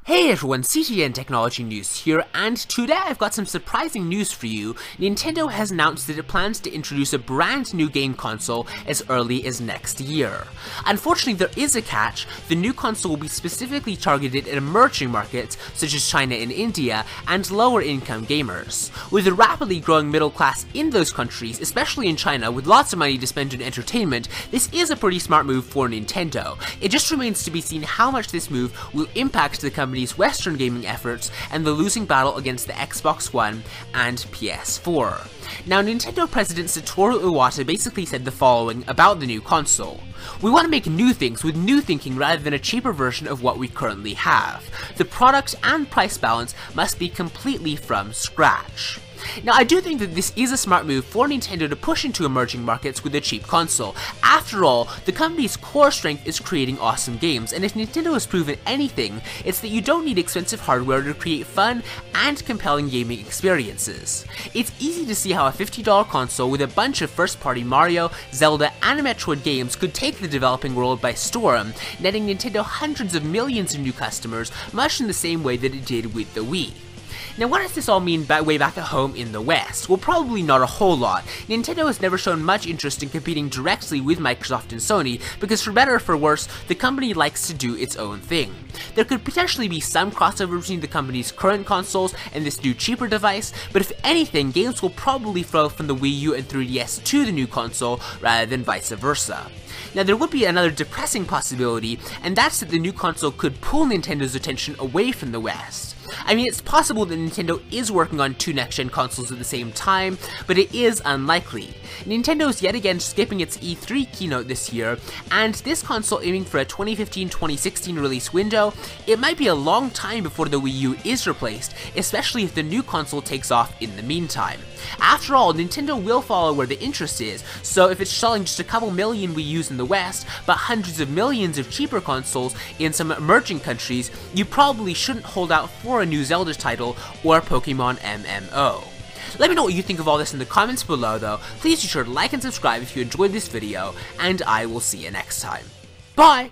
Hey everyone, CTNtechnologynews here, and today I've got some surprising news for you. Nintendo has announced that it plans to introduce a brand new game console as early as next year. Unfortunately, there is a catch. The new console will be specifically targeted at emerging markets such as China and India, and lower income gamers. With a rapidly growing middle class in those countries, especially in China with lots of money to spend on entertainment, this is a pretty smart move for Nintendo. It just remains to be seen how much this move will impact the company's Western gaming efforts and the losing battle against the Xbox One and PS4. Now, Nintendo President Satoru Iwata basically said the following about the new console. "We want to make new things with new thinking rather than a cheaper version of what we currently have. The product and price balance must be completely from scratch." Now, I do think that this is a smart move for Nintendo to push into emerging markets with a cheap console. After all, the company's core strength is creating awesome games, and if Nintendo has proven anything, it's that you don't need expensive hardware to create fun and compelling gaming experiences. It's easy to see how a $50 console with a bunch of first-party Mario, Zelda, and Metroid games could take the developing world by storm, netting Nintendo hundreds of millions of new customers, much in the same way that it did with the Wii. Now, what does this all mean way back at home in the West? Well, probably not a whole lot. Nintendo has never shown much interest in competing directly with Microsoft and Sony, because for better or for worse, the company likes to do its own thing. There could potentially be some crossover between the company's current consoles and this new cheaper device, but if anything, games will probably flow from the Wii U and 3DS to the new console rather than vice versa. Now, there would be another depressing possibility, and that's that the new console could pull Nintendo's attention away from the West. I mean, it's possible that Nintendo is working on two next-gen consoles at the same time, but it is unlikely. Nintendo is yet again skipping its E3 keynote this year, and this console aiming for a 2015-2016 release window, it might be a long time before the Wii U is replaced, especially if the new console takes off in the meantime. After all, Nintendo will follow where the interest is, so if it's selling just a couple million Wii U's in the West, but hundreds of millions of cheaper consoles in some emerging countries, you probably shouldn't hold out for a new Zelda title or Pokemon MMO. Let me know what you think of all this in the comments below though. Please be sure to like and subscribe if you enjoyed this video, and I will see you next time. Bye!